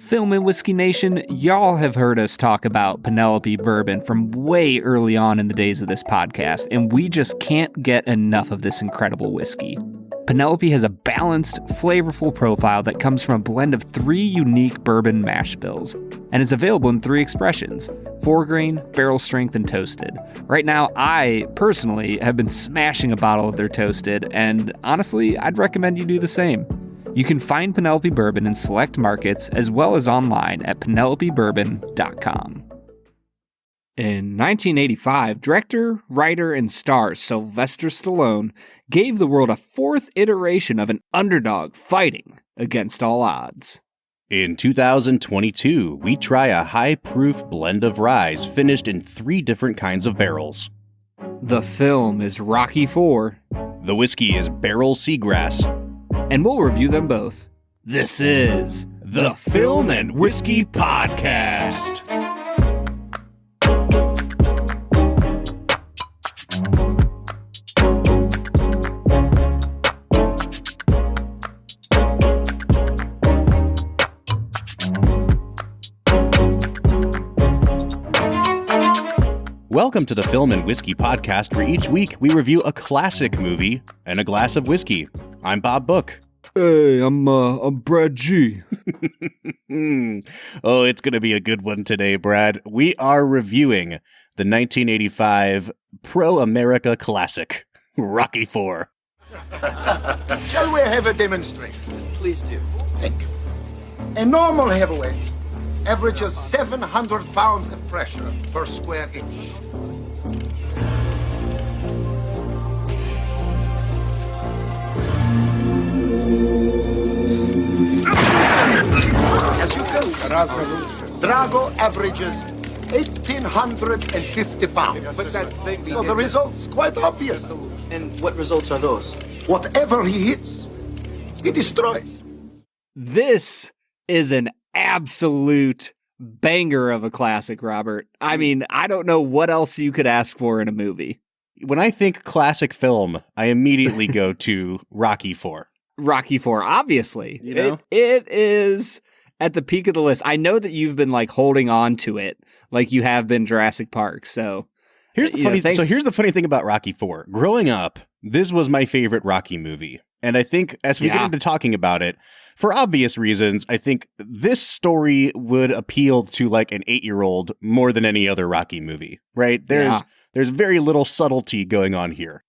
Film and Whiskey Nation, y'all have heard us talk about Penelope bourbon from way early on in the days of this podcast, and we just can't get enough of this incredible whiskey. Penelope has a balanced, flavorful profile that comes from a blend of 3 unique bourbon mash bills, and is available in 3 expressions: 4-grain, barrel strength, and toasted. Right now, I, personally, have been smashing a bottle of their toasted, and honestly, I'd recommend you do the same. You can find Penelope Bourbon in select markets as well as online at penelopebourbon.com. In 1985, director, writer, and star Sylvester Stallone gave the world a 4th iteration of an underdog fighting against all odds. In 2022, we try a high-proof blend of ryes finished in 3 different kinds of barrels. The film is Rocky IV. The whiskey is Barrell Seagrass. And we'll review them both. This is the Film and Whiskey Podcast. Welcome to the Film and Whiskey Podcast, where each week we review a classic movie and a glass of whiskey. I'm Bob Book. Hey, I'm Brad G. Oh, it's going to be a good one today, Brad. We are reviewing the 1985 pro-America classic, Rocky IV. Shall we have a demonstration? Please do. Thank you. A normal heavyweight averages 700 pounds of pressure per square inch. As you can see, Drago averages 1,850 pounds. But So the result's quite obvious. And what results are those? Whatever he hits, he destroys. This is an absolute banger of a classic, Robert. I mean, I don't know what else you could ask for in a movie. When I think classic film, I immediately go to Rocky IV. Rocky IV, obviously. You know? It is at the peak of the list. I know that you've been like holding on to it like you have been Jurassic Park. So here's the funny thing about Rocky IV. Growing up, this was my favorite Rocky movie. And I think as we get into talking about it, for obvious reasons, I think this story would appeal to like an 8-year-old more than any other Rocky movie, right? There's very little subtlety going on here.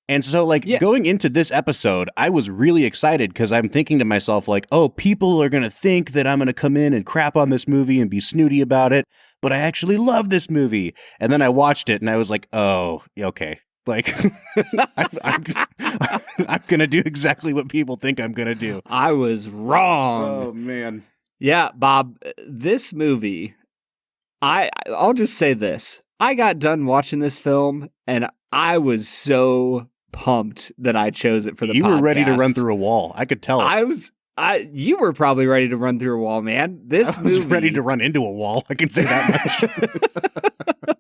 And so going into this episode, I was really excited because I'm thinking to myself like, oh, people are going to think that I'm going to come in and crap on this movie and be snooty about it. But I actually love this movie. And then I watched it and I was like, oh, okay. Like, I'm going to do exactly what people think I'm going to do. I was wrong. Oh, man. Yeah, Bob, this movie, I'll just say this. I got done watching this film and I was so pumped that I chose it for the podcast. You were ready to run through a wall. I could tell. You were probably ready to run through a wall, man. I was ready to run into a wall. I can say that much.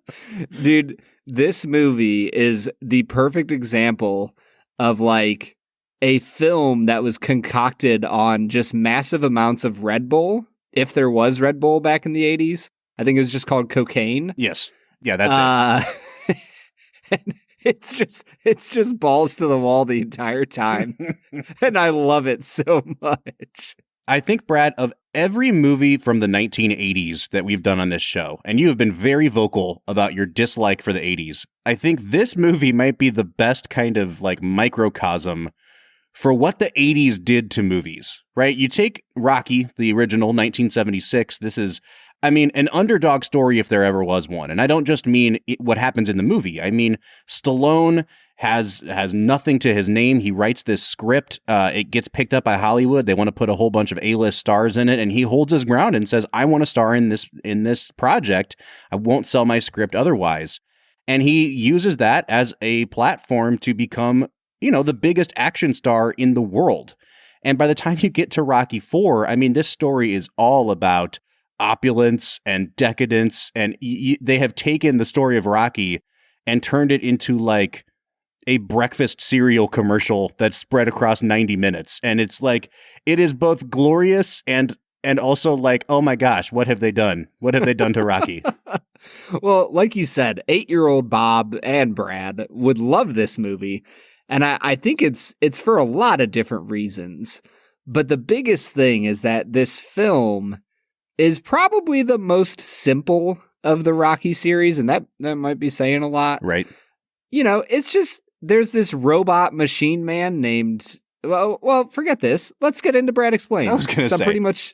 Dude, this movie is the perfect example of like a film that was concocted on just massive amounts of Red Bull. If there was Red Bull back in the 80s, I think it was just called cocaine. Yes. Yeah, that's it. And it's just balls to the wall the entire time. And I love it so much. I think, Brad, of every movie from the 1980s that we've done on this show, and you have been very vocal about your dislike for the 80s, I think this movie might be the best kind of like microcosm for what the 80s did to movies, right? You take Rocky, the original 1976, this is, I mean, an underdog story if there ever was one. And I don't just mean what happens in the movie. I mean, Stallone has nothing to his name. He writes this script. It gets picked up by Hollywood. They want to put a whole bunch of A-list stars in it. And he holds his ground and says, I want to star in this project. I won't sell my script otherwise. And he uses that as a platform to become, the biggest action star in the world. And by the time you get to Rocky IV, I mean, this story is all about opulence and decadence, and they have taken the story of Rocky and turned it into like a breakfast cereal commercial that's spread across 90 minutes. And it's like, it is both glorious and and also like, oh my gosh, what have they done? What have they done to Rocky? Well, like you said, 8-year-old Bob and Brad would love this movie. And I think it's for a lot of different reasons. But the biggest thing is that this film is probably the most simple of the Rocky series. And that might be saying a lot. Right. You know, it's just, there's this robot machine man named... Well, forget this. Let's get into Brad Explains. I was going to say.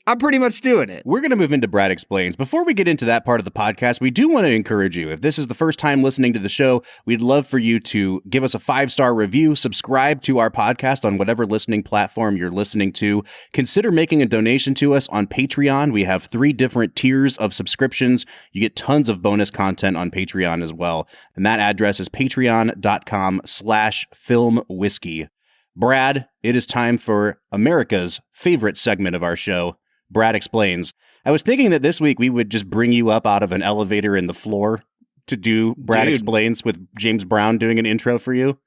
I'm pretty much doing it. We're going to move into Brad Explains. Before we get into that part of the podcast, we do want to encourage you. If this is the first time listening to the show, we'd love for you to give us a 5-star review, subscribe to our podcast on whatever listening platform you're listening to. Consider making a donation to us on Patreon. We have 3 different tiers of subscriptions. You get tons of bonus content on Patreon as well. And that address is patreon.com/filmwhiskey. Brad, it is time for America's favorite segment of our show, Brad Explains. I was thinking that this week we would just bring you up out of an elevator in the floor to do Brad Explains with James Brown doing an intro for you.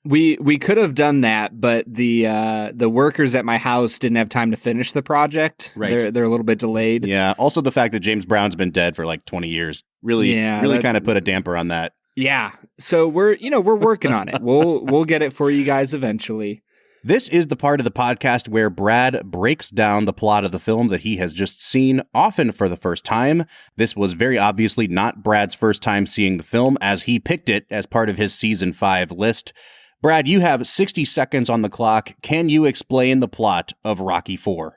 We could have done that, but the workers at my house didn't have time to finish the project. Right. They're a little bit delayed. Yeah. Also, the fact that James Brown's been dead for like 20 years really kind of put a damper on that. Yeah. So we're working on it. We'll get it for you guys eventually. This is the part of the podcast where Brad breaks down the plot of the film that he has just seen, often for the first time. This was very obviously not Brad's first time seeing the film, as he picked it as part of his season 5 list. Brad, you have 60 seconds on the clock. Can you explain the plot of Rocky IV?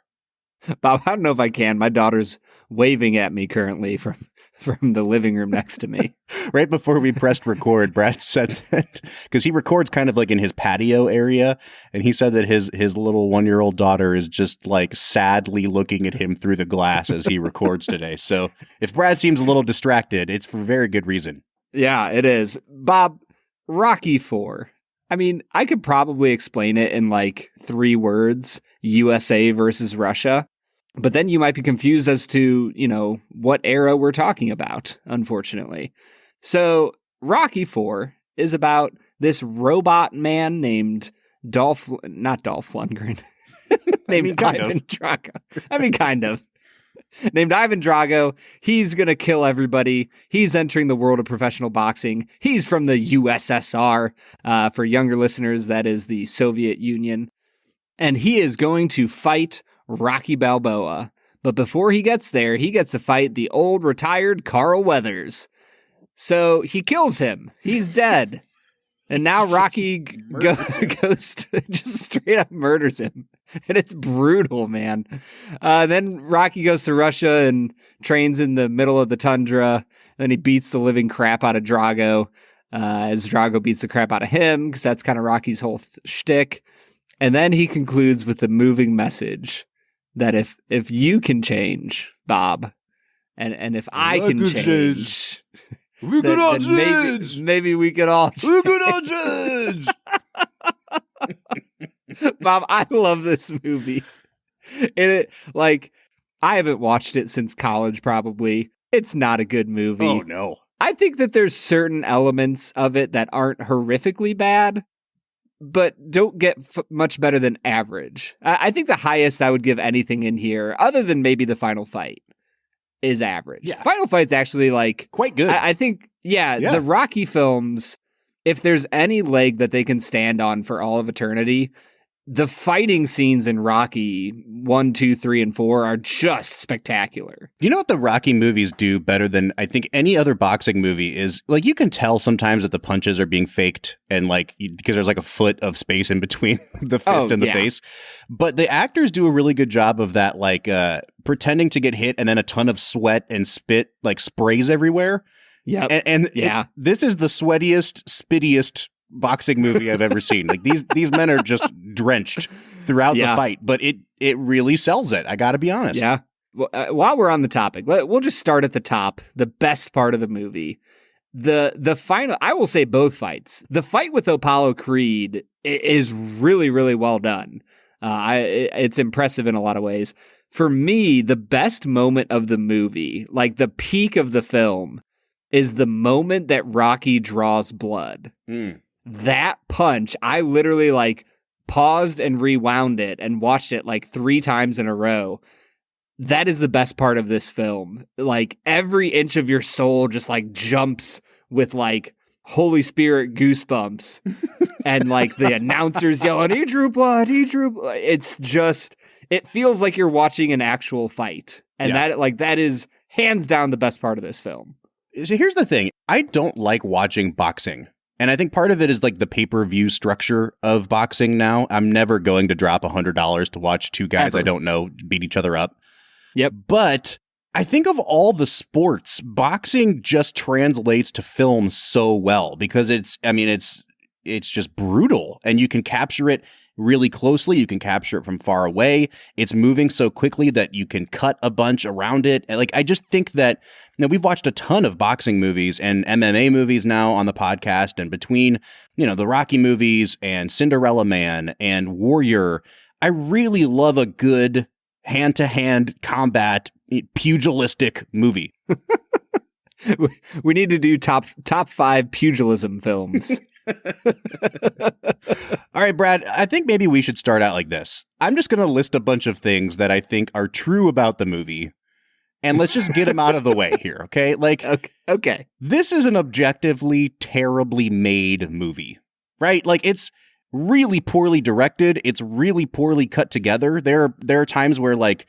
Bob, I don't know if I can. My daughter's waving at me currently from the living room next to me. Right before we pressed record, Brad said that, because he records kind of like in his patio area, and he said that his little 1-year-old daughter is just like sadly looking at him through the glass as he records today. So if Brad seems a little distracted, it's for very good reason. Yeah, it is. Bob, Rocky IV. I mean, I could probably explain it in like 3 words, USA versus Russia. But then you might be confused as to, what era we're talking about, unfortunately. So Rocky IV is about this robot man named not Dolph Lundgren, named Ivan Drago. I mean, kind of. Named Ivan Drago. He's going to kill everybody. He's entering the world of professional boxing. He's from the USSR. For younger listeners, that is the Soviet Union. And he is going to fight Rocky Balboa. But before he gets there, he gets to fight the old retired Carl Weathers. So he kills him. He's dead. And now Rocky goes to just straight up murders him. And it's brutal, man. Then Rocky goes to Russia and trains in the middle of the tundra. Then he beats the living crap out of Drago, as Drago beats the crap out of him, because that's kind of Rocky's whole shtick. And then he concludes with the moving message that if you can change, Bob, and if I can change, we could all change. Maybe we could all change. We could all change. Bob, I love this movie. I haven't watched it since college, probably. It's not a good movie. Oh, no. I think that there's certain elements of it that aren't horrifically bad, but don't get much better than average. I think the highest I would give anything in here, other than maybe the final fight, is average. Yeah. Final fight's actually quite good. I think, the Rocky films, if there's any leg that they can stand on for all of eternity, the fighting scenes in Rocky 1, 2, 3, and 4 are just spectacular. You know what the Rocky movies do better than I think any other boxing movie is, you can tell sometimes that the punches are being faked and because there's a foot of space in between the fist and the face. But the actors do a really good job of that, pretending to get hit and then a ton of sweat and spit sprays everywhere. Yeah. This is the sweatiest, spittiest boxing movie I've ever seen. These men are just drenched throughout the fight, but it really sells it. I got to be honest. Yeah. Well, while we're on the topic, we'll just start at the top. The best part of the movie, the final. I will say both fights. The fight with Apollo Creed is really, really well done. It's impressive in a lot of ways. For me, the best moment of the movie, the peak of the film, is the moment that Rocky draws blood. That punch, I literally paused and rewound it and watched it 3 times in a row. that is the best part of this film. Like every inch of your soul just like jumps with like Holy Spirit goosebumps and like the announcers yelling, he drew blood. It's just, it feels like you're watching an actual fight. And that is hands down the best part of this film. So here's the thing. I don't like watching boxing. And I think part of it is like the pay-per-view structure of boxing now. I'm never going to drop $100 to watch two guys I don't know beat each other up. Yep. But I think of all the sports, boxing just translates to film so well because it's just brutal and you can capture it really closely. You can capture it from far away. It's moving so quickly that you can cut a bunch around it. And like, I just think that, we've watched a ton of boxing movies and MMA movies now on the podcast, and between, the Rocky movies and Cinderella Man and Warrior, I really love a good hand-to-hand combat pugilistic movie. We need to do top 5 pugilism films. All right, Brad, I think maybe we should start out like this. I'm just going to list a bunch of things that I think are true about the movie, and let's just get them out of the way here, okay? Like, okay. This is an objectively terribly made movie, right? Like, it's really poorly directed. It's really poorly cut together. There are times where, like,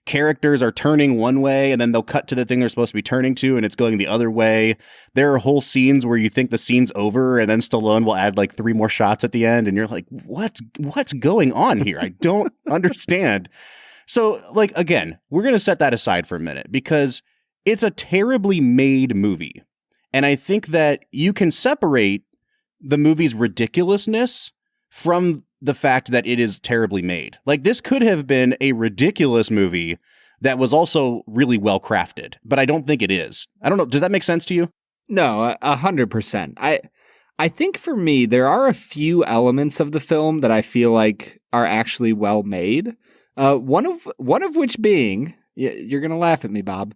characters are turning one way and then they'll cut to the thing they're supposed to be turning to and it's going the other way. There are whole scenes where you think the scene's over and then Stallone will add like 3 more shots at the end and you're like, what's going on here? I don't understand. So, like, again, we're going to set that aside for a minute because it's a terribly made movie. And I think that you can separate the movie's ridiculousness from the fact that it is terribly made. Like, this could have been a ridiculous movie that was also really well crafted, but I don't think it is. I don't know. Does that make sense to you? No, 100%. I think for me, there are a few elements of the film that I feel like are actually well made. One of which being, you're going to laugh at me, Bob.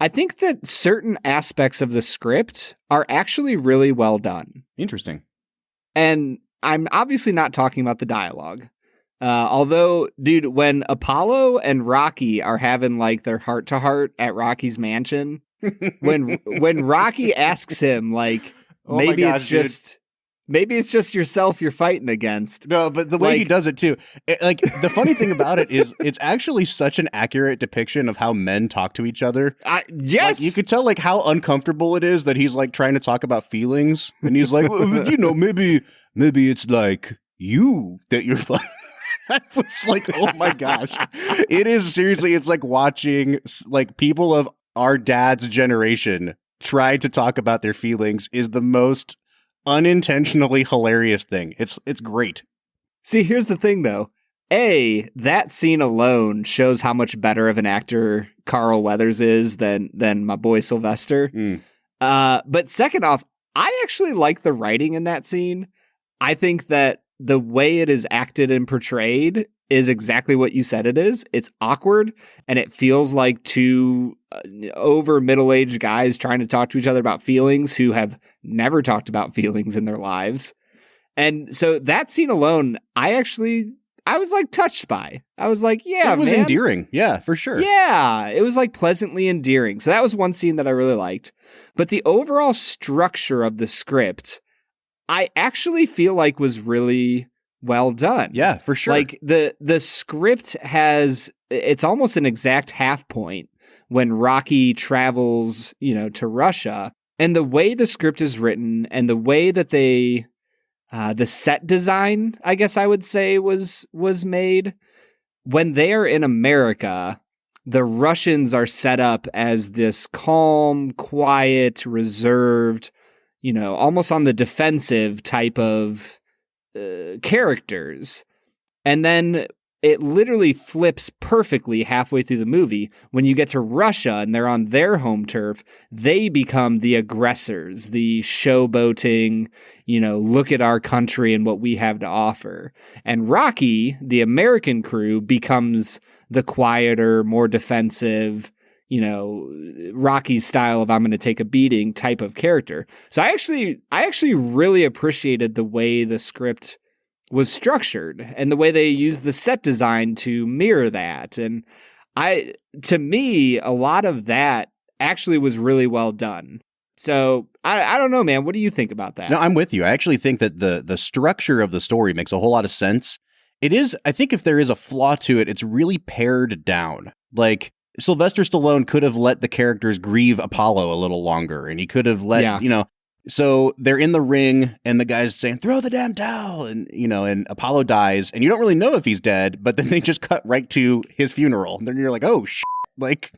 I think that certain aspects of the script are actually really well done. Interesting. And I'm obviously not talking about the dialogue. Although, dude, when Apollo and Rocky are having like their heart-to-heart at Rocky's mansion, when Rocky asks him, like, maybe it's just yourself you're fighting against. No, but the way he does it too. The funny thing about it is it's actually such an accurate depiction of how men talk to each other. Yes. Like, you could tell like how uncomfortable it is that he's like trying to talk about feelings. And he's like, well, maybe it's like you that you're fighting. I was like, oh my gosh. It is seriously, it's like watching like people of our dad's generation try to talk about their feelings is the most unintentionally hilarious thing. It's great. See, here's the thing though. That scene alone shows how much better of an actor Carl Weathers is than my boy Sylvester. But second off, I actually like the writing in that scene. I think that the way it is acted and portrayed is exactly what you said it is. It's awkward, and it feels like two over middle-aged guys trying to talk to each other about feelings who have never talked about feelings in their lives. And so that scene alone, I was like touched by. I was like, yeah, it was man. Endearing. Yeah, for sure. Yeah, it was like pleasantly endearing. So that was one scene that I really liked. But the overall structure of the script, I actually feel like was really well done. Yeah, for sure. Like the script it's almost an exact half point when Rocky travels, to Russia. And the way the script is written and the way that the set design, I guess I would say, was made. When they are in America, the Russians are set up as this calm, quiet, reserved, almost on the defensive type of characters. And then it literally flips perfectly halfway through the movie. When you get to Russia and they're on their home turf, they become the aggressors, the showboating, look at our country and what we have to offer. And Rocky, the American crew, becomes the quieter, more defensive, Rocky's style of I'm going to take a beating type of character. So I actually really appreciated the way the script was structured and the way they used the set design to mirror that. And To me, a lot of that actually was really well done. So I don't know, man. What do you think about that? No, I'm with you. I actually think that the structure of the story makes a whole lot of sense. It is, I think if there is a flaw to it, it's really pared down. Like Sylvester Stallone could have let the characters grieve Apollo a little longer, and he could have let, so they're in the ring and the guy's saying, throw the damn towel. And, and Apollo dies and you don't really know if he's dead, but then they just cut right to his funeral. And then you're like, oh, like,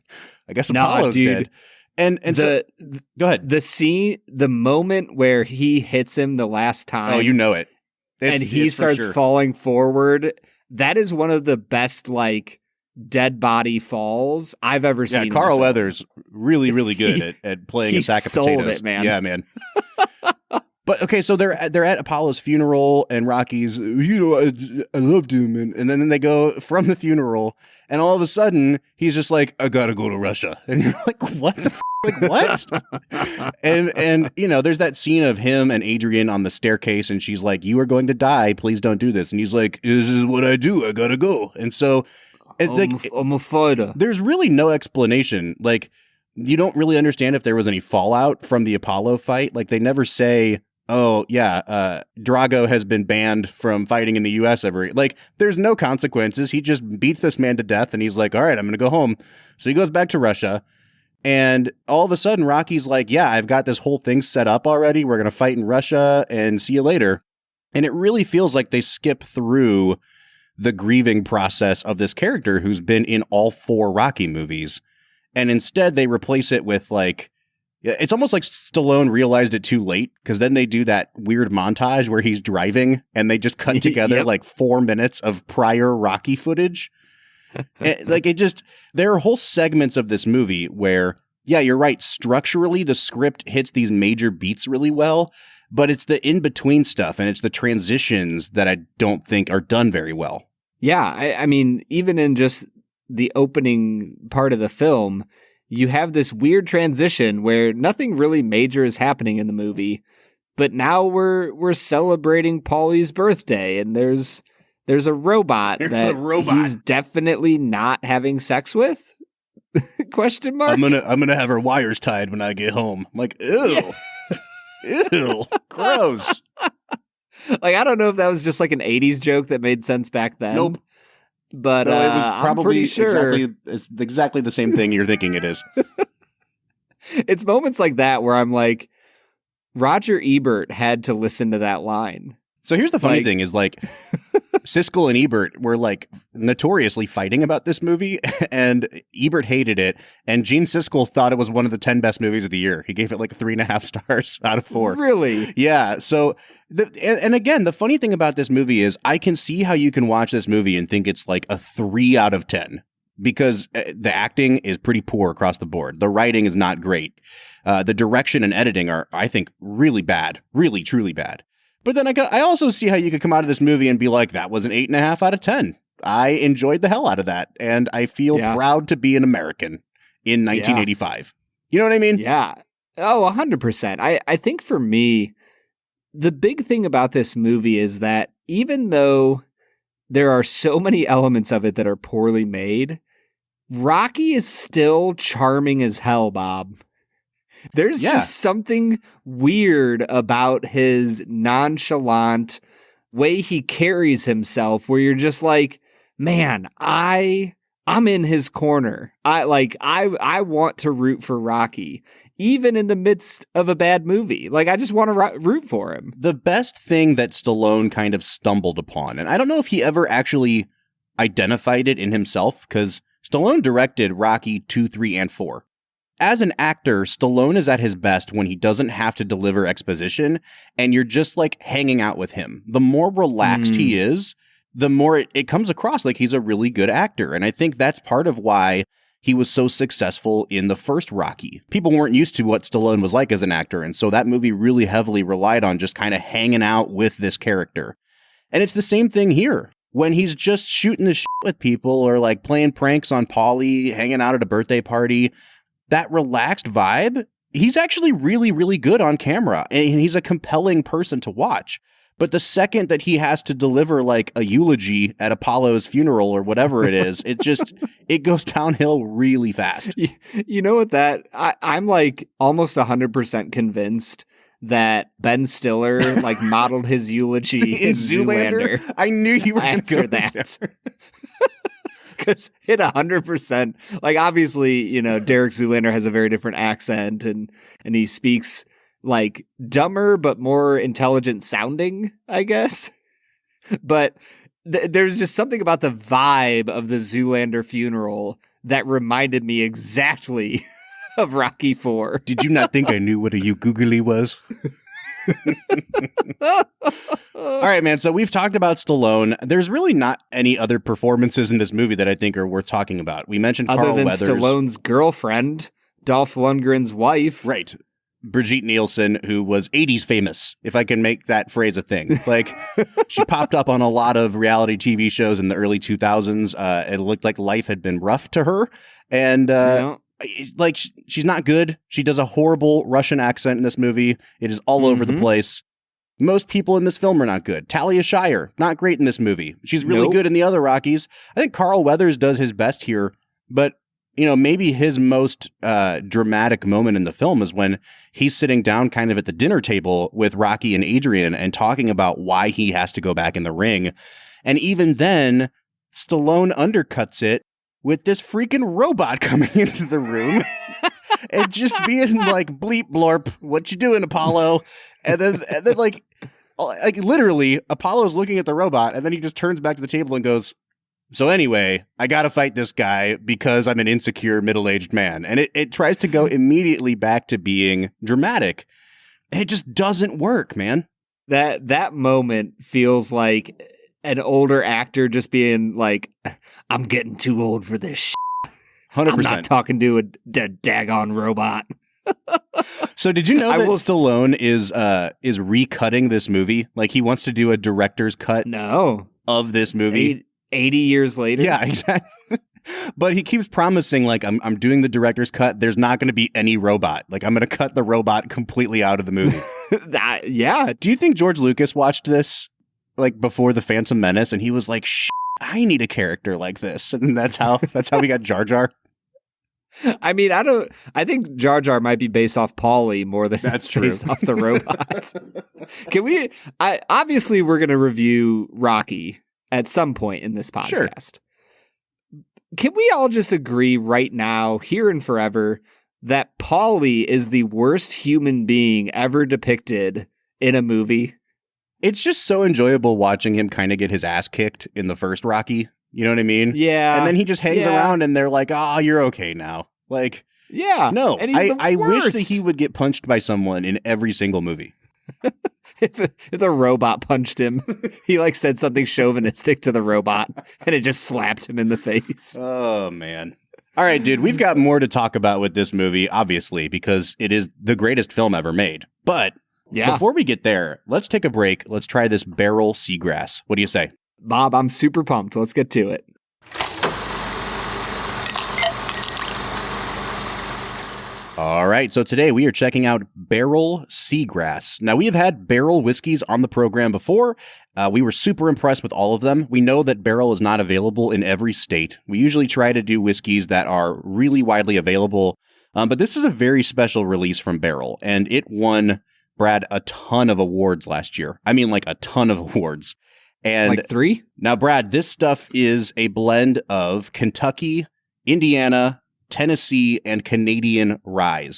I guess Apollo's dead. And so, go ahead. The moment where he hits him the last time. Oh, you know it. And he starts falling forward. That is one of the best, like, dead body falls I've ever seen. Yeah, Carl Weathers really, really good at playing a sack of potatoes. Sold it, man. Yeah, man. But okay, so they're at Apollo's funeral, and Rocky's, I loved him, and then they go from the funeral, and all of a sudden he's just like, I gotta go to Russia, and you're like, what the like what? and there's that scene of him and Adrian on the staircase, and she's like, you are going to die, please don't do this, and he's like, this is what I do, I gotta go, and so. I'm a fighter. There's really no explanation. Like, you don't really understand if there was any fallout from the Apollo fight. Like, they never say, oh, yeah, Drago has been banned from fighting in the U.S. ever. Like, there's no consequences. He just beats this man to death, and he's like, all right, I'm going to go home. So he goes back to Russia, and all of a sudden, Rocky's like, yeah, I've got this whole thing set up already. We're going to fight in Russia, and see you later. And it really feels like they skip through the grieving process of this character who's been in all 4 Rocky movies. And instead they replace it with like, it's almost like Stallone realized it too late, because then they do that weird montage where he's driving and they just cut together like 4 minutes of prior Rocky footage. There are whole segments of this movie where, yeah, you're right. Structurally, the script hits these major beats really well, but it's the in-between stuff and it's the transitions that I don't think are done very well. Yeah, I mean, even in just the opening part of the film, you have this weird transition where nothing really major is happening in the movie, but now we're celebrating Paulie's birthday, and there's a robot he's definitely not having sex with? Question mark. I'm gonna have her wires tied when I get home. I'm like, ew. Yeah. Ew, gross. Like, I don't know if that was just like an 80s joke that made sense back then. Nope. But no, it was probably it's exactly the same thing you're thinking it is. It's moments like that where I'm like, Roger Ebert had to listen to that line. So here's the funny thing is, like, Siskel and Ebert were like notoriously fighting about this movie, and Ebert hated it, and Gene Siskel thought it was one of the 10 best movies of the year. He gave it like 3.5 stars out of 4. Really? Yeah. So, and again, the funny thing about this movie is I can see how you can watch this movie and think it's like a 3 out of 10, because the acting is pretty poor across the board. The writing is not great. The direction and editing are, I think, really bad, really, truly bad. But then I also see how you could come out of this movie and be like, that was an 8.5 out of 10. I enjoyed the hell out of that. And I feel proud to be an American in 1985. You know what I mean? Yeah. Oh, 100%. I think for me, the big thing about this movie is that even though there are so many elements of it that are poorly made, Rocky is still charming as hell, Bob. There's just something weird about his nonchalant way he carries himself, where you're just like, man, I'm in his corner. I want to root for Rocky, even in the midst of a bad movie. Like, I just want to root for him. The best thing that Stallone kind of stumbled upon, and I don't know if he ever actually identified it in himself, because Stallone directed Rocky 2, 3, and 4. As an actor, Stallone is at his best when he doesn't have to deliver exposition and you're just like hanging out with him. The more relaxed he is, the more it comes across like he's a really good actor. And I think that's part of why he was so successful in the first Rocky. People weren't used to what Stallone was like as an actor. And so that movie really heavily relied on just kind of hanging out with this character. And it's the same thing here. When he's just shooting the shit with people or like playing pranks on Paulie, hanging out at a birthday party, that relaxed vibe, he's actually really, really good on camera, and he's a compelling person to watch. But the second that he has to deliver like a eulogy at Apollo's funeral or whatever it is, it goes downhill really fast. You know what I'm like almost 100% convinced that Ben Stiller like modeled his eulogy in Zoolander. I knew you were going to after that. Because it 100%, like obviously, you know, Derek Zoolander has a very different accent and he speaks like dumber but more intelligent sounding, I guess. But there's just something about the vibe of the Zoolander funeral that reminded me exactly of Rocky IV. Did you not think I knew what a googly was? All right, man. So we've talked about Stallone. There's really not any other performances in this movie that I think are worth talking about. We mentioned Other Carl than Weathers. Stallone's girlfriend, Dolph Lundgren's wife. Right. Brigitte Nielsen, who was 80s famous, if I can make that phrase a thing. Like, she popped up on a lot of reality TV shows in the early 2000s. It looked like life had been rough to her. And, like, she's not good. She does a horrible Russian accent in this movie. It is all over the place. Most people in this film are not good. Talia Shire, not great in this movie. She's really good in the other Rockies. I think Carl Weathers does his best here, but you know, maybe his most dramatic moment in the film is when he's sitting down kind of at the dinner table with Rocky and Adrian and talking about why he has to go back in the ring. And even then, Stallone undercuts it with this freaking robot coming into the room and just being like, bleep blorp, what you doing, Apollo? And then like literally, Apollo's looking at the robot and then he just turns back to the table and goes, so anyway, I got to fight this guy because I'm an insecure middle-aged man. And it tries to go immediately back to being dramatic. And it just doesn't work, man. That moment feels like an older actor just being like, I'm getting too old for this shit. 100%. I'm not talking to a daggone robot. So did you know that Stallone is recutting this movie? Like he wants to do a director's cut of this movie. 80 years later? Yeah, exactly. But he keeps promising, like, I'm doing the director's cut. There's not going to be any robot. Like, I'm going to cut the robot completely out of the movie. Yeah. Do you think George Lucas watched this, like, before The Phantom Menace? And he was like, I need a character like this. And that's how we got Jar Jar. I mean, I think Jar Jar might be based off Paulie more than based off the robots. Obviously, we're going to review Rocky at some point in this podcast. Sure. Can we all just agree right now, here and forever, that Paulie is the worst human being ever depicted in a movie? It's just so enjoyable watching him kind of get his ass kicked in the first Rocky. You know what I mean? Yeah. And then he just hangs around and they're like, oh, you're okay now. Like, yeah. No, I wish that he would get punched by someone in every single movie. If the robot punched him, he like said something chauvinistic to the robot and it just slapped him in the face. Oh, man. All right, dude, we've got more to talk about with this movie, obviously, because it is the greatest film ever made. But before we get there, let's take a break. Let's try this Barrell Seagrass. What do you say? Bob, I'm super pumped. Let's get to it. All right, so today we are checking out Barrell Seagrass. Now, we have had Barrell whiskeys on the program before. We were super impressed with all of them. We know that Barrell is not available in every state. We usually try to do whiskeys that are really widely available, but this is a very special release from Barrell, and it won, Brad, a ton of awards last year. I mean, like a ton of awards. And like 3? Now, Brad, this stuff is a blend of Kentucky, Indiana, Tennessee, and Canadian rye.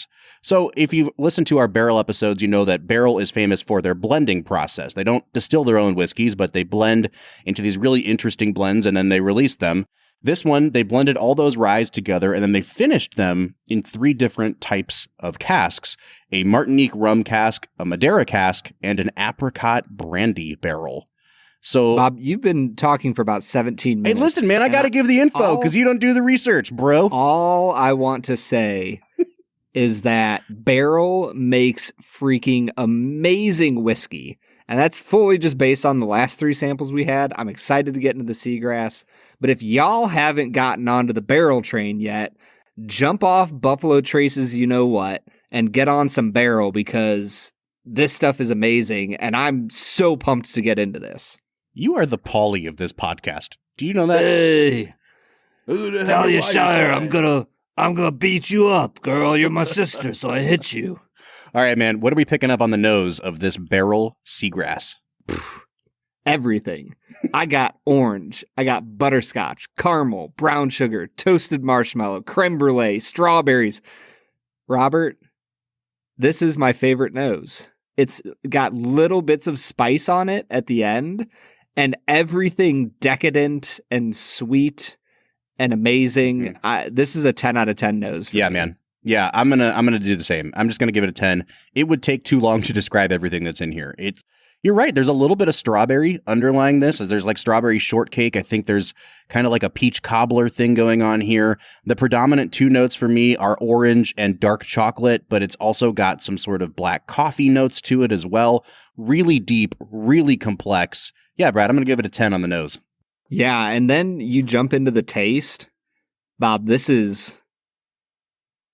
So if you've listened to our Barrell episodes, you know that Barrell is famous for their blending process. They don't distill their own whiskeys, but they blend into these really interesting blends, and then they release them. This one, they blended all those rye together, and then they finished them in 3 different types of casks: a Martinique rum cask, a Madeira cask, and an apricot brandy barrel. So, Bob, you've been talking for about 17 minutes. Hey, listen, man, I got to give the info because you don't do the research, bro. All I want to say is that Barrell makes freaking amazing whiskey. And that's fully just based on the last 3 samples we had. I'm excited to get into the Seagrass. But if y'all haven't gotten onto the Barrell train yet, jump off Buffalo Trace's you know what and get on some Barrell, because this stuff is amazing, and I'm so pumped to get into this. You are the Polly of this podcast. Do you know that? Hey, tell you, Shire, I'm gonna beat you up, girl. You're my sister, so I hit you. All right, man. What are we picking up on the nose of this Barrell Seagrass? Everything. I got orange. I got butterscotch, caramel, brown sugar, toasted marshmallow, creme brulee, strawberries. Robert, this is my favorite nose. It's got little bits of spice on it at the end, and everything decadent and sweet and amazing. This is a 10 out of 10 nose. Yeah, me. Man. Yeah, I'm gonna do the same. I'm just gonna give it a 10. It would take too long to describe everything that's in here. You're right. There's a little bit of strawberry underlying this. There's like strawberry shortcake. I think there's kind of like a peach cobbler thing going on here. The predominant two notes for me are orange and dark chocolate, but it's also got some sort of black coffee notes to it as well. Really deep, really complex. Yeah, Brad, I'm going to give it a 10 on the nose. Yeah, and then you jump into the taste. Bob, this is,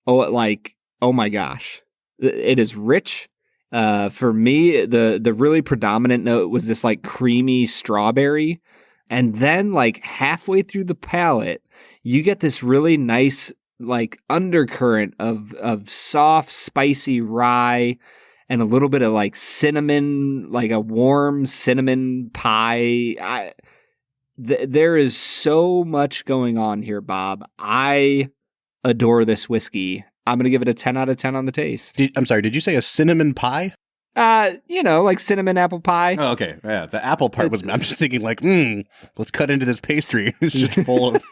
oh my gosh. It is rich. For me, the really predominant note was this like creamy strawberry. And then like halfway through the palate, you get this really nice like undercurrent of soft, spicy rye and a little bit of like cinnamon, like a warm cinnamon pie. There is so much going on here, Bob. I adore this whiskey. I'm going to give it a 10 out of 10 on the taste. I'm sorry, did you say a cinnamon pie? Like cinnamon apple pie. Oh, okay. Yeah, the apple part I'm just thinking like, let's cut into this pastry. It's just full of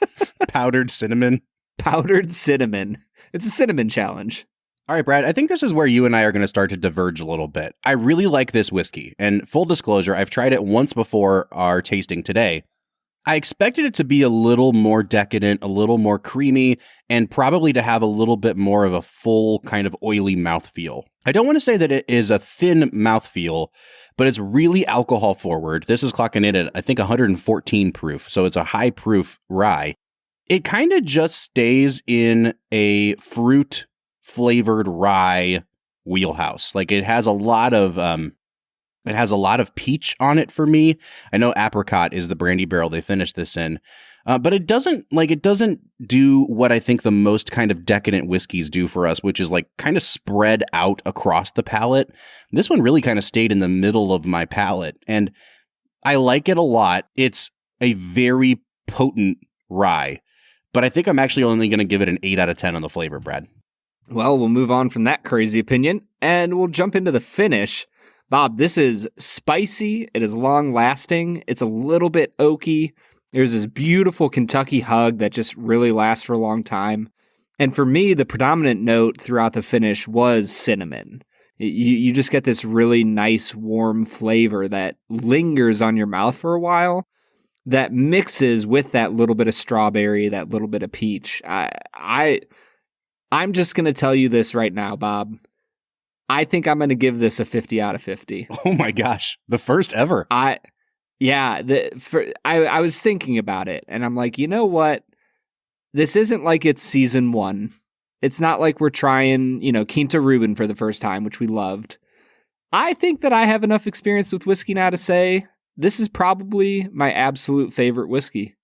powdered cinnamon. Powdered cinnamon. It's a cinnamon challenge. All right, Brad, I think this is where you and I are going to start to diverge a little bit. I really like this whiskey. And full disclosure, I've tried it once before our tasting today. I expected it to be a little more decadent, a little more creamy, and probably to have a little bit more of a full kind of oily mouthfeel. I don't want to say that it is a thin mouthfeel, but it's really alcohol forward. This is clocking in at, I think, 114 proof, so it's a high proof rye. It kind of just stays in a fruit flavored rye wheelhouse. Like it has a lot of peach on it for me. I know apricot is the brandy barrel they finished this in, but it doesn't do what I think the most kind of decadent whiskeys do for us, which is like kind of spread out across the palate. This one really kind of stayed in the middle of my palate, and I like it a lot. It's a very potent rye, but I think I'm actually only going to give it an 8 out of 10 on the flavor, Brad. Well, we'll move on from that crazy opinion, and we'll jump into the finish. Bob, this is spicy. It is long-lasting. It's a little bit oaky. There's this beautiful Kentucky hug that just really lasts for a long time. And for me, the predominant note throughout the finish was cinnamon. You just get this really nice, warm flavor that lingers on your mouth for a while that mixes with that little bit of strawberry, that little bit of peach. I'm just going to tell you this right now, Bob. I think I'm going to give this a 50 out of 50. Oh my gosh. The first ever. I was thinking about it and I'm like, you know what? This isn't like it's season 1. It's not like we're trying, Quinta Rubin for the first time, which we loved. I think that I have enough experience with whiskey now to say this is probably my absolute favorite whiskey.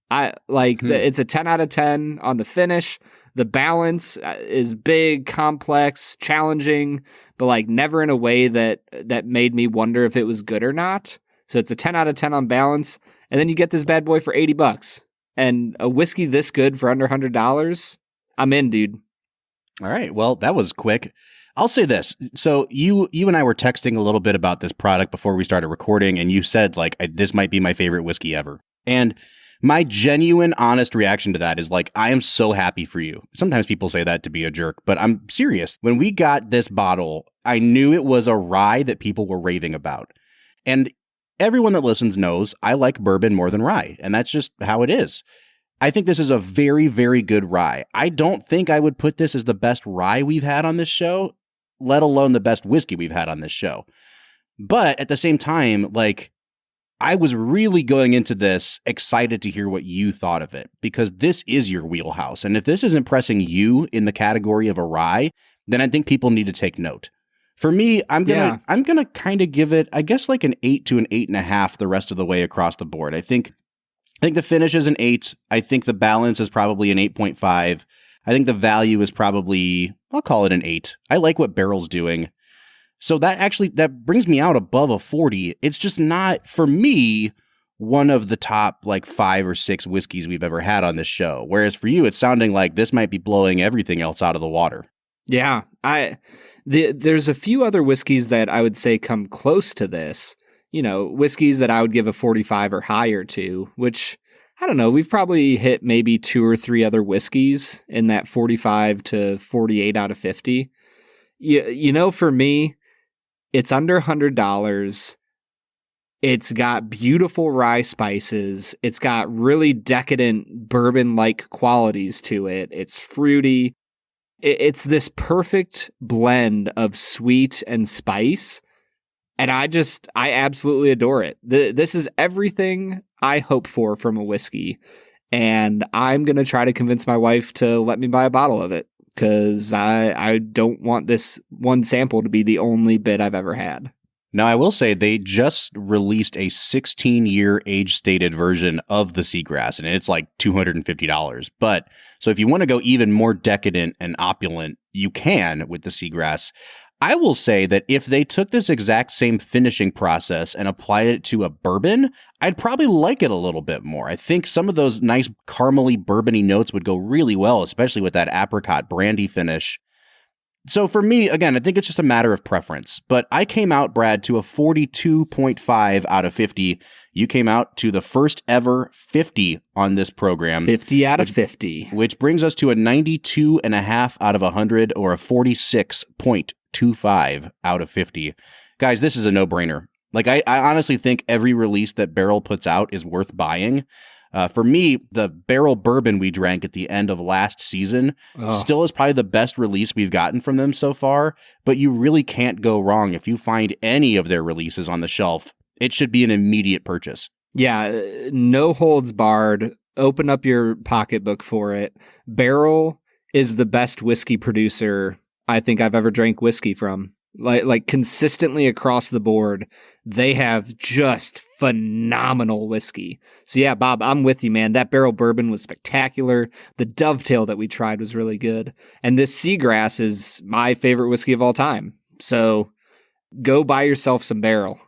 It's a 10 out of 10 on the finish. The balance is big, complex, challenging, but like never in a way that made me wonder if it was good or not. So it's a 10 out of 10 on balance. And then you get this bad boy for $80 and a whiskey this good for under $100. I'm in, dude. All right. Well, that was quick. I'll say this. So you and I were texting a little bit about this product before we started recording, and you said like, this might be my favorite whiskey ever. And my genuine, honest reaction to that is like, I am so happy for you. Sometimes people say that to be a jerk, but I'm serious. When we got this bottle, I knew it was a rye that people were raving about. And everyone that listens knows I like bourbon more than rye, and that's just how it is. I think this is a very, very good rye. I don't think I would put this as the best rye we've had on this show, let alone the best whiskey we've had on this show. But at the same time, like, I was really going into this excited to hear what you thought of it, because this is your wheelhouse. And if this is impressing you in the category of a rye, then I think people need to take note. For me, I'm gonna kind of give it, I guess, like an 8 to an 8.5 the rest of the way across the board. I think the finish is an 8. I think the balance is probably an 8.5. I think the value is probably, I'll call it an 8. I like what Barrell's doing. So that brings me out above a 40. It's just not, for me, one of the top like 5 or 6 whiskeys we've ever had on this show. Whereas for you, it's sounding like this might be blowing everything else out of the water. Yeah, there's a few other whiskeys that I would say come close to this. You know, whiskeys that I would give a 45 or higher to, which, I don't know, we've probably hit maybe 2 or 3 other whiskeys in that 45 to 48 out of 50. You know, for me, it's under $100. It's got beautiful rye spices. It's got really decadent bourbon-like qualities to it. It's fruity. It's this perfect blend of sweet and spice. And I absolutely adore it. This is everything I hope for from a whiskey. And I'm going to try to convince my wife to let me buy a bottle of it, because I don't want this one sample to be the only bit I've ever had. Now, I will say they just released a 16-year age-stated version of the Seagrass, and it's like $250. But so if you want to go even more decadent and opulent, you can with the Seagrass. I will say that if they took this exact same finishing process and applied it to a bourbon, I'd probably like it a little bit more. I think some of those nice caramely bourbony notes would go really well, especially with that apricot brandy finish. So for me, again, I think it's just a matter of preference. But I came out, Brad, to a 42.5 out of 50. You came out to the first ever 50 on this program. 50 out of 50. Which brings us to a 92.5 out of 100, or a 46.25 out of 50. Guys, this is a no-brainer. Like, I honestly think every release that Barrell puts out is worth buying. For me, the Barrell bourbon we drank at the end of last season still is probably the best release we've gotten from them so far, but you really can't go wrong if you find any of their releases on the shelf. It should be an immediate purchase. Yeah, no holds barred. Open up your pocketbook for it. Barrell is the best whiskey producer I think I've ever drank whiskey from. Like consistently across the board, they have just phenomenal whiskey. So yeah, Bob, I'm with you, man. That Barrell bourbon was spectacular. The Dovetail that we tried was really good. And this Seagrass is my favorite whiskey of all time. So go buy yourself some Barrell.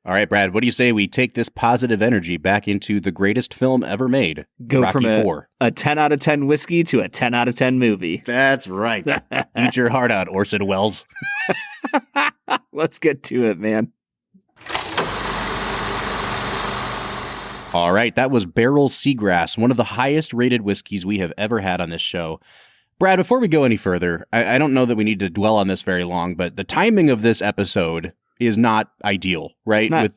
All right, Brad, what do you say we take this positive energy back into the greatest film ever made, Go Rocky from IV. a 10 out of 10 whiskey to a 10 out of 10 movie. That's right. Eat your heart out, Orson Welles. Let's get to it, man. All right, that was Barrell Seagrass, one of the highest rated whiskeys we have ever had on this show. Brad, before we go any further, I don't know that we need to dwell on this very long, but the timing of this episode is not ideal, right?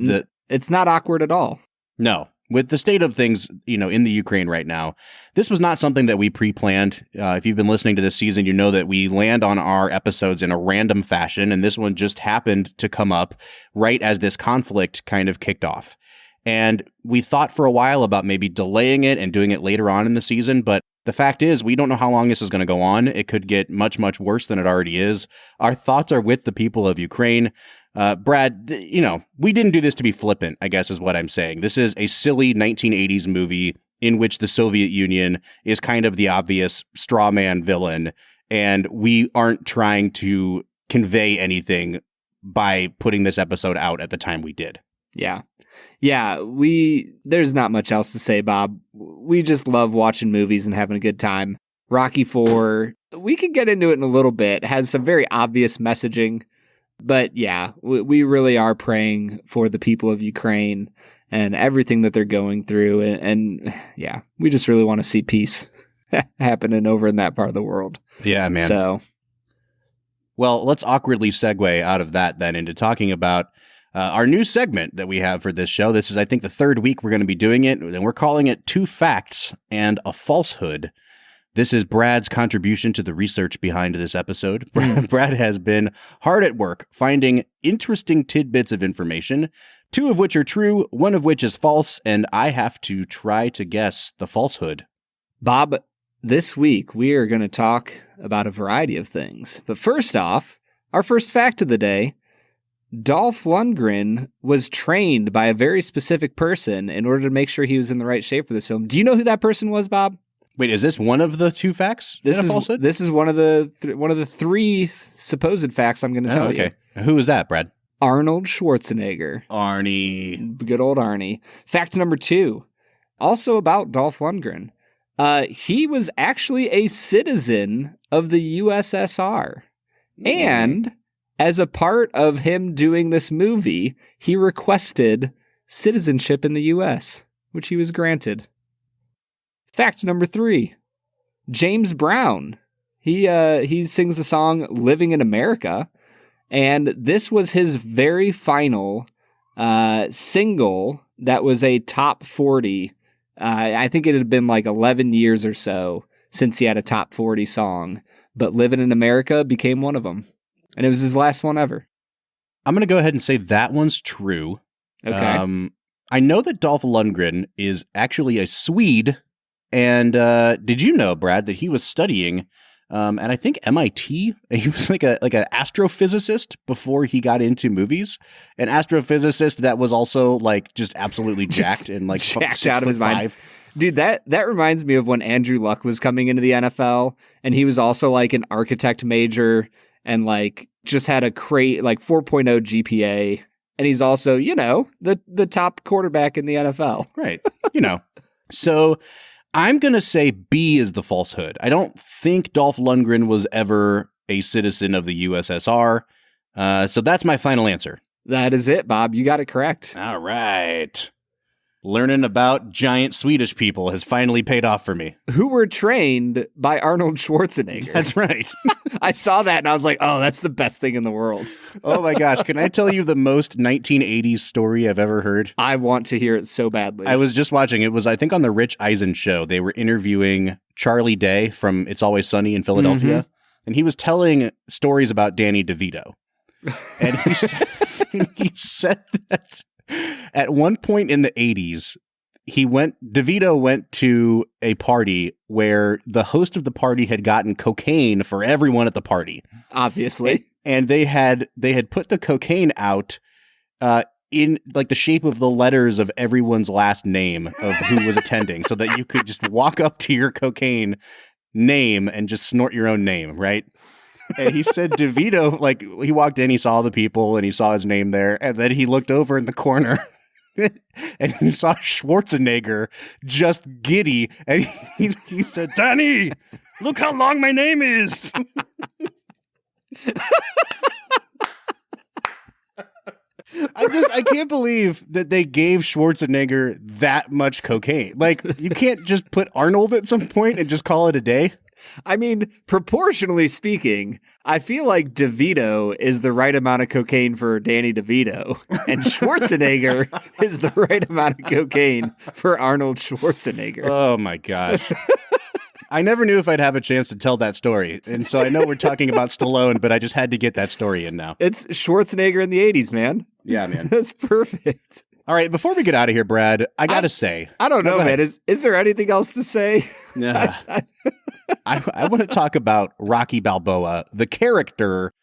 It's not awkward at all. No. With the state of things, in the Ukraine right now, this was not something that we pre-planned. If you've been listening to this season, you know that we land on our episodes in a random fashion, and this one just happened to come up right as this conflict kind of kicked off. And we thought for a while about maybe delaying it and doing it later on in the season, but the fact is, we don't know how long this is going to go on. It could get much, much worse than it already is. Our thoughts are with the people of Ukraine. Brad, we didn't do this to be flippant, I guess is what I'm saying. This is a silly 1980s movie in which the Soviet Union is kind of the obvious straw man villain, and we aren't trying to convey anything by putting this episode out at the time we did. Yeah. Yeah, there's not much else to say, Bob. We just love watching movies and having a good time. Rocky IV, we could get into it in a little bit. It has some very obvious messaging. But yeah, we really are praying for the people of Ukraine and everything that they're going through. And yeah, we just really want to see peace happening over in that part of the world. Yeah, man. So, well, let's awkwardly segue out of that then into talking about our new segment that we have for this show. This is, I think, the third week we're going to be doing it, and we're calling it 2 Facts and a Falsehood. This is Brad's contribution to the research behind this episode. Brad has been hard at work finding interesting tidbits of information, 2 of which are true, 1 of which is false, and I have to try to guess the falsehood. Bob, this week we are going to talk about a variety of things. But first off, Our first fact of the day, Dolph Lundgren was trained by a very specific person in order to make sure he was in the right shape for this film. Do you know who that person was, Bob? Wait, is this one of the two facts? This is one of the three supposed facts I'm going to tell you. Who is that, Brad? Arnold Schwarzenegger. Arnie. Good old Arnie. Fact number 2, also about Dolph Lundgren. He was actually a citizen of the USSR. And as a part of him doing this movie, he requested citizenship in the U.S., which he was granted. Fact number 3, James Brown. He sings the song Living in America, and this was his very final single that was a top 40. I think it had been like 11 years or so since he had a top 40 song, but Living in America became one of them. And it was his last one ever. I'm going to go ahead and say that one's true. Okay. I know that Dolph Lundgren is actually a Swede. And did you know, Brad, that he was studying at I think MIT? He was like an astrophysicist before he got into movies. An astrophysicist that was also like just absolutely jacked and like jacked out of his mind. Dude, that reminds me of when Andrew Luck was coming into the NFL, and he was also like an architect major and like just had a 4.0 GPA, and he's also, the top quarterback in the NFL. Right. So I'm going to say B is the falsehood. I don't think Dolph Lundgren was ever a citizen of the USSR. So that's my final answer. That is it, Bob. You got it correct. All right. Learning about giant Swedish people has finally paid off for me. Who were trained by Arnold Schwarzenegger. That's right. I saw that and I was like, oh, that's the best thing in the world. Oh my gosh. Can I tell you the most 1980s story I've ever heard? I want to hear it so badly. I was just watching. It was, I think, on the Rich Eisen show. They were interviewing Charlie Day from It's Always Sunny in Philadelphia. Mm-hmm. And he was telling stories about Danny DeVito. And he said that at one point in the 80s, DeVito went to a party where the host of the party had gotten cocaine for everyone at the party. Obviously. And they had put the cocaine out in like the shape of the letters of everyone's last name of who was attending, so that you could just walk up to your cocaine name and just snort your own name, right? And he said DeVito, like, he walked in, he saw the people, and he saw his name there, and then he looked over in the corner, and he saw Schwarzenegger just giddy, and he said, "Danny, look how long my name is." I can't believe that they gave Schwarzenegger that much cocaine. Like, you can't just put Arnold at some point and just call it a day. I mean, proportionally speaking, I feel like DeVito is the right amount of cocaine for Danny DeVito, and Schwarzenegger is the right amount of cocaine for Arnold Schwarzenegger. Oh my gosh. I never knew if I'd have a chance to tell that story. And so I know we're talking about Stallone, but I just had to get that story in now. It's Schwarzenegger in the 80s, man. Yeah, man. That's perfect. All right, before we get out of here, Brad, I got to say. I don't know, man. Is there anything else to say? Yeah. I want to talk about Rocky Balboa, the character,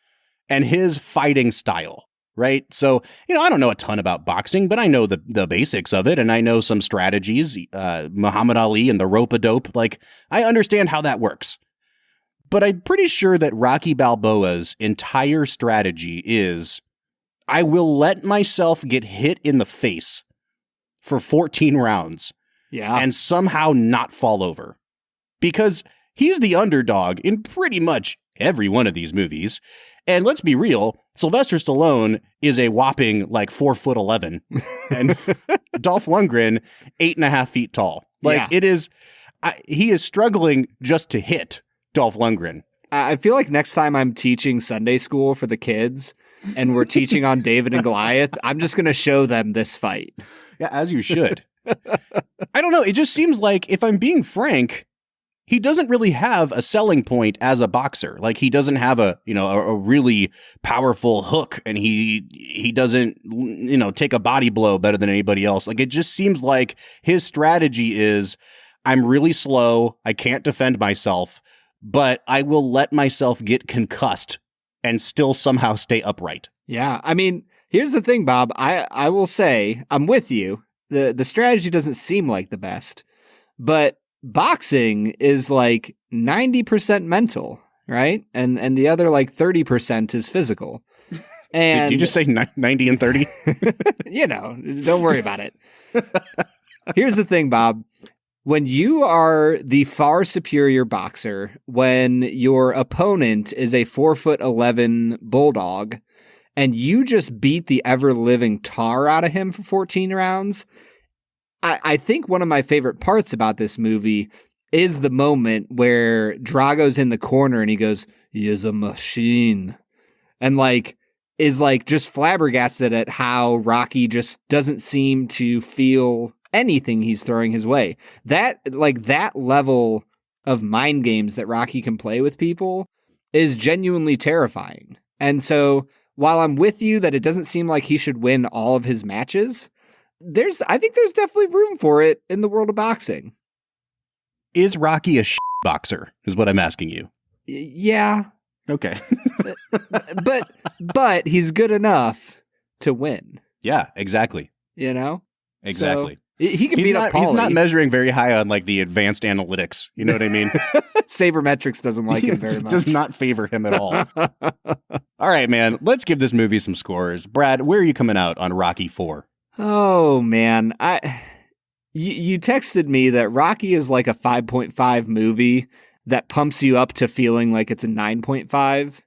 and his fighting style, right? So, I don't know a ton about boxing, but I know the basics of it, and I know some strategies, Muhammad Ali and the rope-a-dope. Like, I understand how that works. But I'm pretty sure that Rocky Balboa's entire strategy is, I will let myself get hit in the face for 14 rounds and somehow not fall over. Because he's the underdog in pretty much every one of these movies. And let's be real, Sylvester Stallone is a whopping like 4'11", and Dolph Lundgren 8.5 feet tall. Like it is, he is struggling just to hit Dolph Lundgren. I feel like next time I'm teaching Sunday school for the kids and we're teaching on David and Goliath, I'm just going to show them this fight. Yeah, as you should. I don't know. It just seems like, if I'm being frank, he doesn't really have a selling point as a boxer. Like, he doesn't have a really powerful hook, and he doesn't, take a body blow better than anybody else. Like, it just seems like his strategy is, I'm really slow, I can't defend myself, but I will let myself get concussed and still somehow stay upright. Yeah. I mean, here's the thing, Bob. I will say, I'm with you. The strategy doesn't seem like the best, but boxing is like 90% mental, right? And the other like 30% is physical. And Did you just say 90 and 30? Don't worry about it. Here's the thing, Bob. When you are the far superior boxer, when your opponent is a 4'11" bulldog, and you just beat the ever-living tar out of him for 14 rounds, I think one of my favorite parts about this movie is the moment where Drago's in the corner and he goes, "He is a machine," and is just flabbergasted at how Rocky just doesn't seem to feel anything he's throwing his way. That level of mind games that Rocky can play with people is genuinely terrifying. And so while I'm with you that it doesn't seem like he should win all of his matches, I think there's definitely room for it in the world of boxing. Is Rocky a boxer is what I'm asking you. Yeah. Okay. but he's good enough to win. Yeah, exactly. So Exactly. he can beat up Paulie. He's not measuring very high on the advanced analytics. You know what I mean? Sabermetrics doesn't like him very much. Does not favor him at all. All right, man. Let's give this movie some scores. Brad, where are you coming out on Rocky 4? Oh, man. You texted me that Rocky is like a 5.5 movie that pumps you up to feeling like it's a 9.5.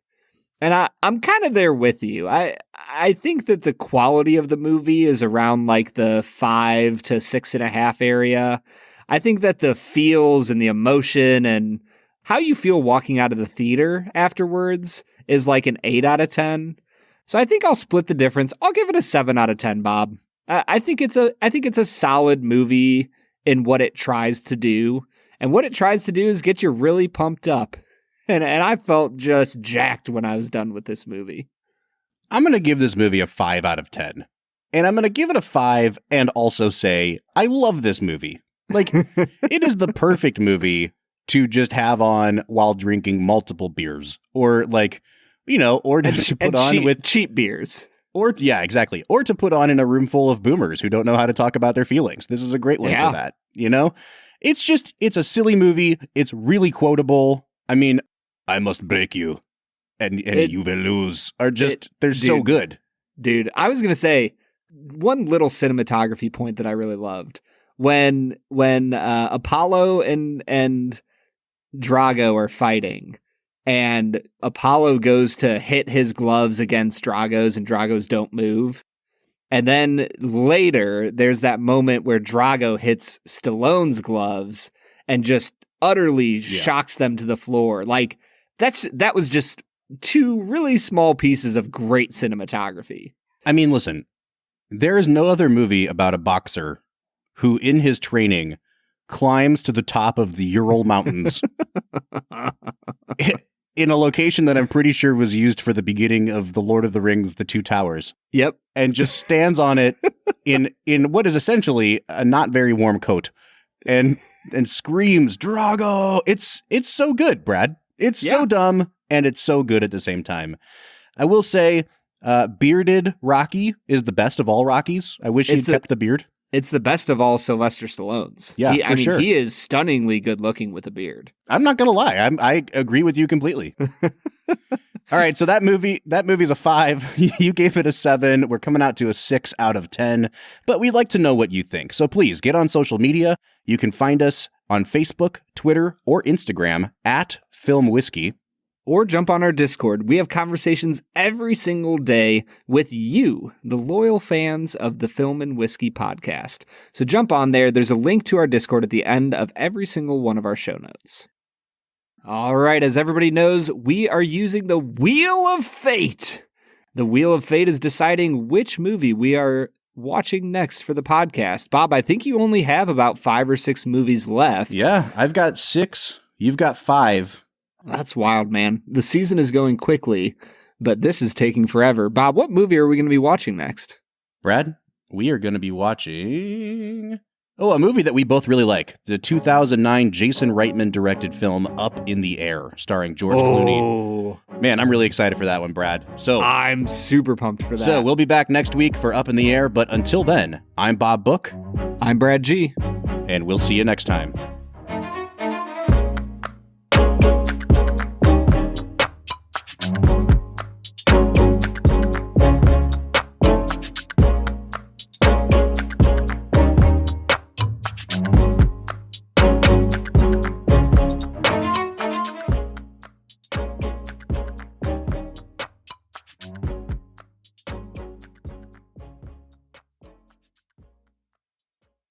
And I'm kind of there with you. I think that the quality of the movie is around like the 5 to 6.5 area. I think that the feels and the emotion and how you feel walking out of the theater afterwards is like an 8 out of 10. So I think I'll split the difference. I'll give it a 7 out of 10, Bob. I think it's a solid movie in what it tries to do. And what it tries to do is get you really pumped up. And I felt just jacked when I was done with this movie. I'm going to give this movie a 5 out of 10. And I'm going to give it a 5 and also say, I love this movie. It is the perfect movie to just have on while drinking multiple beers. Or or to put on with cheap beers. Or, yeah, exactly. Or to put on in a room full of boomers who don't know how to talk about their feelings. This is a great one for that, It's a silly movie. It's really quotable. I mean, I must break you, and you will lose. They're so good. Dude, I was going to say, one little cinematography point that I really loved. When Apollo and Drago are fighting, and Apollo goes to hit his gloves against Drago's, and Drago's don't move. And then later, there's that moment where Drago hits Stallone's gloves and just utterly shocks them to the floor. That was just two really small pieces of great cinematography. I mean, listen, there is no other movie about a boxer who, in his training, climbs to the top of the Ural Mountains in a location that I'm pretty sure was used for the beginning of The Lord of the Rings, The Two Towers. Yep. And just stands on it in what is essentially a not very warm coat and screams, "Drago!" It's so good, Brad. It's so dumb and it's so good at the same time. I will say, bearded Rocky is the best of all Rockies. I wish he'd kept the beard. It's the best of all Sylvester Stallone's. Yeah, sure. He is stunningly good looking with a beard. I'm not going to lie. I agree with you completely. All right. So that movie's a 5. You gave it a 7. We're coming out to a 6 out of 10, but we'd like to know what you think. So please get on social media. You can find us on Facebook, Twitter, or Instagram at Film Whiskey. Or jump on our Discord. We have conversations every single day with you, the loyal fans of the Film and Whiskey podcast. So jump on there. There's a link to our Discord at the end of every single one of our show notes. All right, as everybody knows, we are using the Wheel of Fate. The Wheel of Fate is deciding which movie we are watching next for the podcast. Bob, I think you only have about 5 or 6 movies left. Yeah, I've got 6. You've got 5. That's wild, man. The season is going quickly, but this is taking forever. Bob, what movie are we going to be watching next? Brad, we are going to be watching a movie that we both really like. The 2009 Jason Reitman directed film Up in the Air, starring George Clooney. Man, I'm really excited for that one, Brad. So I'm super pumped for that. So we'll be back next week for Up in the Air, but until then, I'm Bob Book. I'm Brad G. And we'll see you next time.